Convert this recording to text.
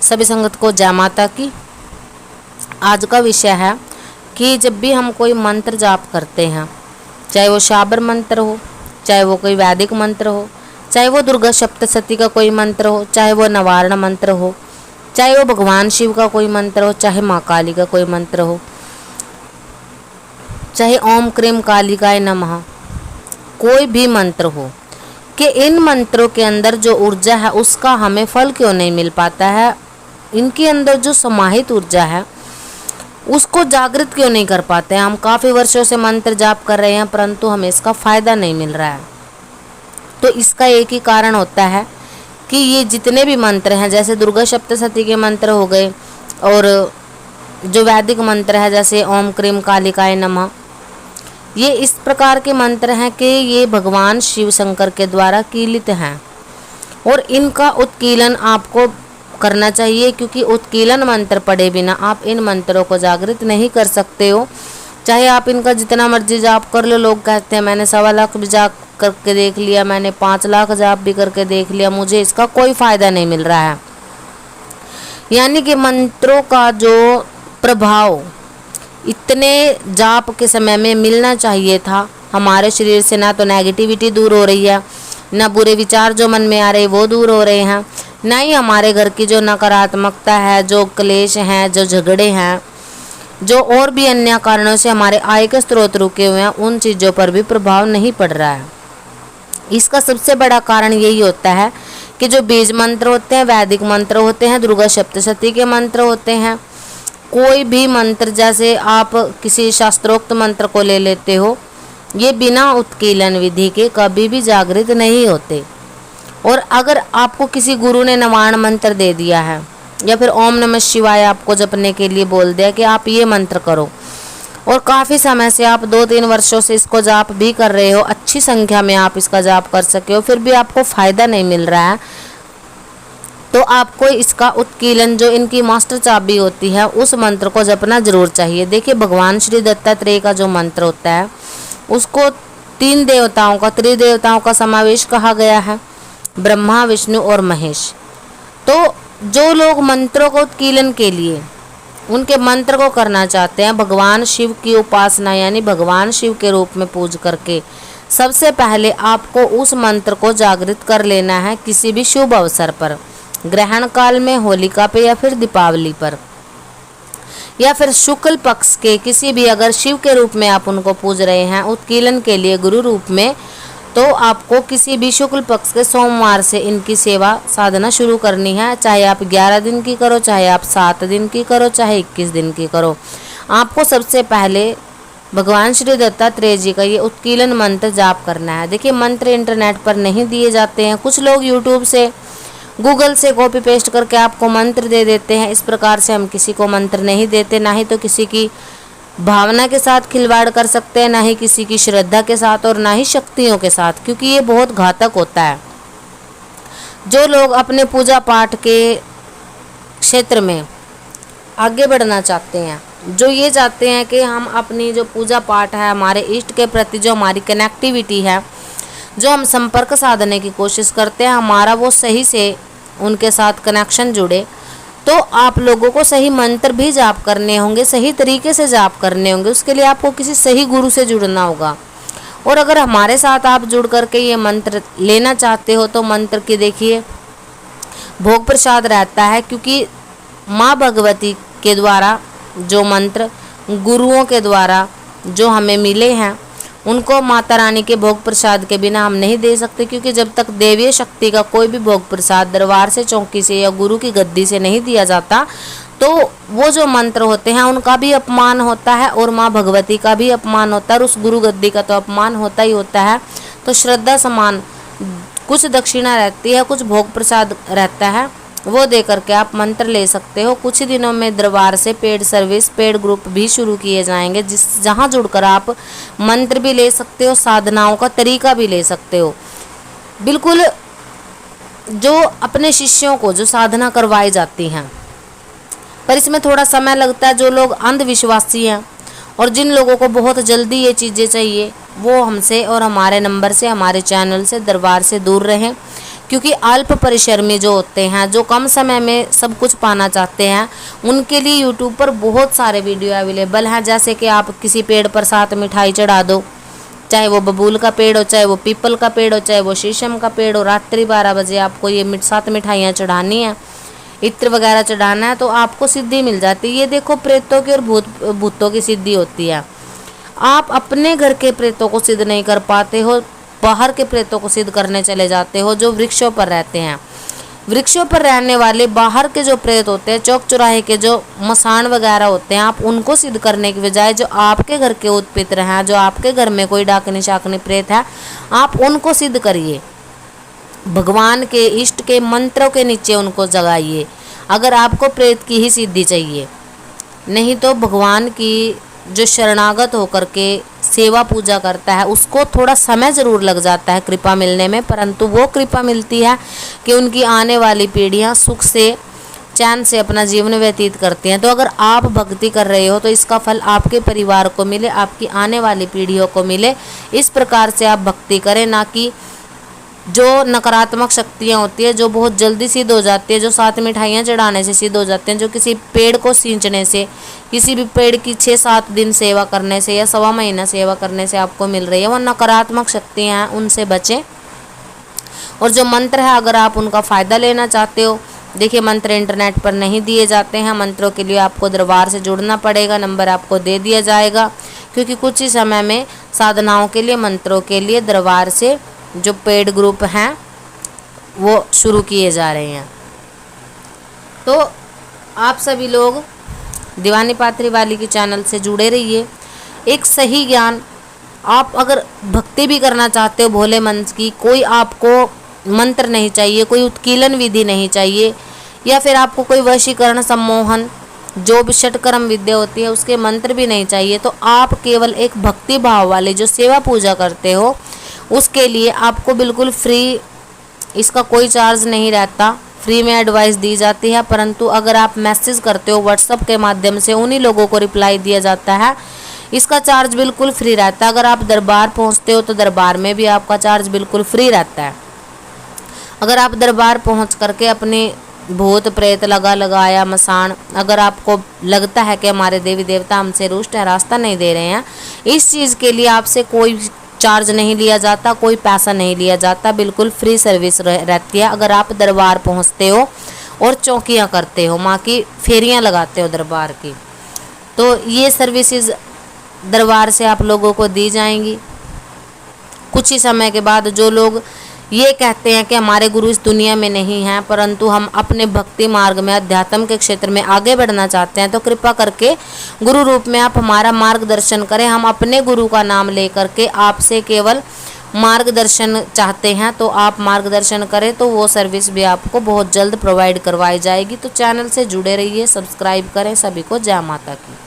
सभी संगत को जय माता की। आज का विषय है कि जब भी हम कोई मंत्र जाप करते हैं, चाहे वो शाबर मंत्र हो, चाहे वो कोई वैदिक मंत्र हो, चाहे वो दुर्गा सप्तशती का कोई मंत्र हो, चाहे वो नवारण मंत्र हो, चाहे वो भगवान शिव का कोई मंत्र हो, चाहे माँ काली का कोई मंत्र हो, चाहे ओम क्रीम कालिकाय नमः कोई भी मंत्र हो, कि इन मंत्रों के अंदर जो ऊर्जा है उसका हमें फल क्यों नहीं मिल पाता है। इनके अंदर जो समाहित ऊर्जा है उसको जागृत क्यों नहीं कर पाते हैं। हम काफ़ी वर्षों से मंत्र जाप कर रहे हैं परंतु हमें इसका फ़ायदा नहीं मिल रहा है। तो इसका एक ही कारण होता है कि ये जितने भी मंत्र हैं, जैसे दुर्गा सप्तशती के मंत्र हो गए और जो वैदिक मंत्र है जैसे ओम क्रीम कालिकाय नमः, ये इस प्रकार के मंत्र हैं कि ये भगवान शिव शंकर के द्वारा कीलित हैं और इनका उत्कीलन आपको करना चाहिए, क्योंकि उत्कीलन मंत्र पढ़े बिना आप इन मंत्रों को जागृत नहीं कर सकते हो। चाहे आप इनका जितना मर्जी जाप कर लो। लोग कहते हैं मैंने 1.25 लाख भी जाप करके देख लिया, मैंने 5 लाख जाप भी करके देख लिया, मुझे इसका कोई फ़ायदा नहीं मिल रहा है। यानी कि मंत्रों का जो प्रभाव इतने जाप के समय में मिलना चाहिए था, हमारे शरीर से ना तो नेगेटिविटी दूर हो रही है, ना बुरे विचार जो मन में आ रहे वो दूर हो रहे हैं, ना ही हमारे घर की जो नकारात्मकता है, जो क्लेश हैं, जो झगड़े हैं, जो और भी अन्य कारणों से हमारे आय के स्रोत रुके हुए हैं, उन चीज़ों पर भी प्रभाव नहीं पड़ रहा है। इसका सबसे बड़ा कारण यही होता है कि जो बीज मंत्र होते हैं, वैदिक मंत्र होते हैं, दुर्गा सप्तशती के मंत्र होते हैं, कोई भी मंत्र, जैसे आप किसी शास्त्रोक्त मंत्र को ले लेते हो, ये बिना उत्कीलन विधि के कभी भी जागृत नहीं होते। और अगर आपको किसी गुरु ने नवाण मंत्र दे दिया है या फिर ओम नमः शिवाय आपको जपने के लिए बोल दिया कि आप ये मंत्र करो, और काफ़ी समय से आप 2-3 वर्षों से इसको जाप भी कर रहे हो, अच्छी संख्या में आप इसका जाप कर सके हो, फिर भी आपको फ़ायदा नहीं मिल रहा है, तो आपको इसका उत्कीलन, जो इनकी मास्टर चाबी होती है, उस मंत्र को जपना जरूर चाहिए। देखिए, भगवान श्री दत्तात्रेय का जो मंत्र होता है उसको 3 देवताओं का, त्रिदेवताओं का समावेश कहा गया है, ब्रह्मा, विष्णु और महेश। तो जो लोग मंत्रों को उत्कीलन के लिए उनके मंत्र को करना चाहते हैं, भगवान शिव की उपासना यानी भगवान शिव के रूप में पूज करके, सबसे पहले आपको उस मंत्र को जागृत कर लेना है किसी भी शुभ अवसर पर, ग्रहण काल में, होलिका पे या फिर दीपावली पर, या फिर शुक्ल पक्ष के किसी भी, अगर शिव के रूप में आप उनको पूज रहे हैं उत्कीलन के लिए गुरु रूप में, तो आपको किसी भी शुक्ल पक्ष के सोमवार से इनकी सेवा साधना शुरू करनी है। चाहे आप 11 दिन की करो, चाहे आप 7 दिन की करो, चाहे 21 दिन की करो, आपको सबसे पहले भगवान श्री दत्तात्रेय जी का ये उत्कीलन मंत्र जाप करना है। देखिए, मंत्र इंटरनेट पर नहीं दिए जाते हैं, कुछ लोग यूट्यूब से, गूगल से कॉपी पेस्ट करके आपको मंत्र दे देते हैं। इस प्रकार से हम किसी को मंत्र नहीं देते, ना ही तो किसी की भावना के साथ खिलवाड़ कर सकते हैं, ना ही किसी की श्रद्धा के साथ और ना ही शक्तियों के साथ, क्योंकि ये बहुत घातक होता है। जो लोग अपने पूजा पाठ के क्षेत्र में आगे बढ़ना चाहते हैं, जो ये चाहते हैं कि हम अपनी जो पूजा पाठ है, हमारे इष्ट के प्रति जो हमारी कनेक्टिविटी है, जो हम संपर्क साधने की कोशिश करते हैं, हमारा वो सही से उनके साथ कनेक्शन जुड़े, तो आप लोगों को सही मंत्र भी जाप करने होंगे, सही तरीके से जाप करने होंगे। उसके लिए आपको किसी सही गुरु से जुड़ना होगा। और अगर हमारे साथ आप जुड़ करके ये मंत्र लेना चाहते हो, तो मंत्र की देखिए भोग प्रसाद रहता है, क्योंकि माँ भगवती के द्वारा जो मंत्र गुरुओं के द्वारा जो हमें मिले हैं, उनको माता रानी के भोग प्रसाद के बिना हम नहीं दे सकते, क्योंकि जब तक देवीय शक्ति का कोई भी भोग प्रसाद दरबार से, चौकी से या गुरु की गद्दी से नहीं दिया जाता, तो वो जो मंत्र होते हैं उनका भी अपमान होता है और माँ भगवती का भी अपमान होता है, और उस गुरु गद्दी का तो अपमान होता ही होता है। तो श्रद्धा समान कुछ दक्षिणा रहती है, कुछ भोग प्रसाद रहता है, वो दे करके आप मंत्र ले सकते हो। कुछ ही दिनों में दरबार से पेड सर्विस, पेड ग्रुप भी शुरू किए जाएंगे, जहाँ जुड़कर आप मंत्र भी ले सकते हो, साधनाओं का तरीका भी ले सकते हो। बिल्कुल जो अपने शिष्यों को जो साधना करवाई जाती हैं, पर इसमें थोड़ा समय लगता है। जो लोग अंधविश्वासी हैं और जिन लोगों को बहुत जल्दी ये चीज़ें चाहिए, वो हमसे और हमारे नंबर से, हमारे चैनल से, दरबार से दूर रहें, क्योंकि अल्प परिश्रमी जो होते हैं, जो कम समय में सब कुछ पाना चाहते हैं, उनके लिए यूट्यूब पर बहुत सारे वीडियो अवेलेबल हैं। जैसे कि आप किसी पेड़ पर 7 मिठाई चढ़ा दो, चाहे वो बबूल का पेड़ हो, चाहे वो पीपल का पेड़ हो, चाहे वो शीशम का पेड़ हो, रात्रि 12 बजे आपको ये 7 मिठाइयाँ चढ़ानी है, इत्र वगैरह चढ़ाना है, तो आपको सिद्धि मिल जाती है। ये देखो प्रेतों की और भूतों की सिद्धि होती है। आप अपने घर के प्रेतों को सिद्ध नहीं कर पाते हो, बाहर के प्रेतों को सिद्ध करने चले जाते हो, जो वृक्षों पर रहते हैं। वृक्षों पर रहने वाले बाहर के जो प्रेत होते हैं, चौक चौराहे के जो मसान वगैरह होते हैं, आप उनको सिद्ध करने की बजाय जो आपके घर के उत्पित्र हैं, जो आपके घर में कोई डाकनी शाकनी प्रेत है, आप उनको सिद्ध करिए। भगवान के इष्ट के मंत्रों के नीचे उनको जगाइए, अगर आपको प्रेत की ही सिद्धि चाहिए। नहीं तो भगवान की जो शरणागत होकर के सेवा पूजा करता है, उसको थोड़ा समय ज़रूर लग जाता है कृपा मिलने में, परंतु वो कृपा मिलती है कि उनकी आने वाली पीढ़ियां सुख से चैन से अपना जीवन व्यतीत करती हैं। तो अगर आप भक्ति कर रहे हो तो इसका फल आपके परिवार को मिले, आपकी आने वाली पीढ़ियों को मिले। इस प्रकार से आप भक्ति करें, ना कि जो नकारात्मक शक्तियाँ होती है, जो बहुत जल्दी सिद्ध हो जाती है, जो 7 मिठाइयाँ चढ़ाने से सिद्ध हो जाते हैं, जो किसी पेड़ को सींचने से, किसी भी पेड़ की 6-7 दिन सेवा करने से या 1.25 महीना सेवा करने से आपको मिल रही है, वो नकारात्मक शक्तियाँ हैं, उनसे बचें। और जो मंत्र है, अगर आप उनका फ़ायदा लेना चाहते हो, देखिए मंत्र इंटरनेट पर नहीं दिए जाते हैं। मंत्रों के लिए आपको दरबार से जुड़ना पड़ेगा, नंबर आपको दे दिया जाएगा, क्योंकि कुछ ही समय में साधनाओं के लिए, मंत्रों के लिए दरबार से जो पेड ग्रुप हैं वो शुरू किए जा रहे हैं। तो आप सभी लोग दीवानी पाथरी वाली की चैनल से जुड़े रहिए। एक सही ज्ञान, आप अगर भक्ति भी करना चाहते हो भोले मन की, कोई आपको मंत्र नहीं चाहिए, कोई उत्कीलन विधि नहीं चाहिए, या फिर आपको कोई वशीकरण, सम्मोहन, जो भी षटकर्म विद्या होती है उसके मंत्र भी नहीं चाहिए, तो आप केवल एक भक्ति भाव वाले जो सेवा पूजा करते हो, उसके लिए आपको बिल्कुल फ्री, इसका कोई चार्ज नहीं रहता, फ्री में एडवाइस दी जाती है। परंतु अगर आप मैसेज करते हो व्हाट्सएप के माध्यम से, उन्हीं लोगों को रिप्लाई दिया जाता है, इसका चार्ज बिल्कुल फ्री रहता है। अगर आप दरबार पहुंचते हो तो दरबार में भी आपका चार्ज बिल्कुल फ्री रहता है। अगर आप दरबार पहुंच करके अपने भूत प्रेत लगाया मसान, अगर आपको लगता है कि हमारे देवी देवता हमसे रुष्ट है, रास्ता नहीं दे रहे हैं, इस चीज़ के लिए आपसे कोई चार्ज नहीं लिया जाता, कोई पैसा नहीं लिया जाता, बिल्कुल फ्री सर्विस रहती है। अगर आप दरबार पहुंचते हो और चौकियां करते हो, माँ की फेरियां लगाते हो दरबार की, तो ये सर्विसेज दरबार से आप लोगों को दी जाएंगी। कुछ ही समय के बाद जो लोग ये कहते हैं कि हमारे गुरु इस दुनिया में नहीं हैं, परंतु हम अपने भक्ति मार्ग में, अध्यात्म के क्षेत्र में आगे बढ़ना चाहते हैं, तो कृपा करके गुरु रूप में आप हमारा मार्गदर्शन करें। हम अपने गुरु का नाम लेकर के आपसे केवल मार्गदर्शन चाहते हैं, तो आप मार्गदर्शन करें, तो वो सर्विस भी आपको बहुत जल्द प्रोवाइड करवाई जाएगी। तो चैनल से जुड़े रहिए, सब्सक्राइब करें। सभी को जय माता की।